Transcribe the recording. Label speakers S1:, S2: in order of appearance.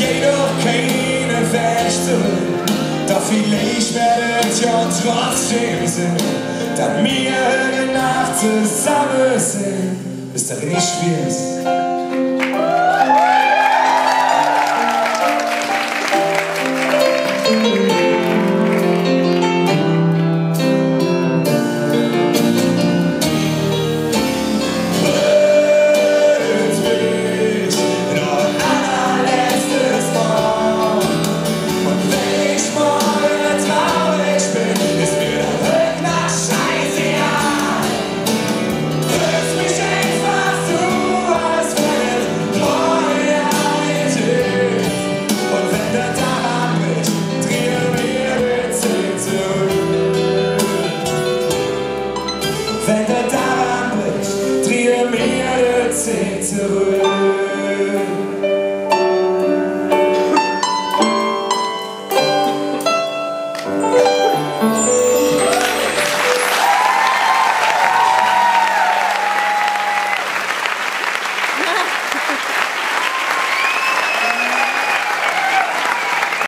S1: jedoch keine Feste. Doch vielleicht werdet ja trotzdem sehen, dass wir eine Nacht zusammen sind, bis der Licht wird. Wenn der Tag bricht, drehen wir die Zeit zurück.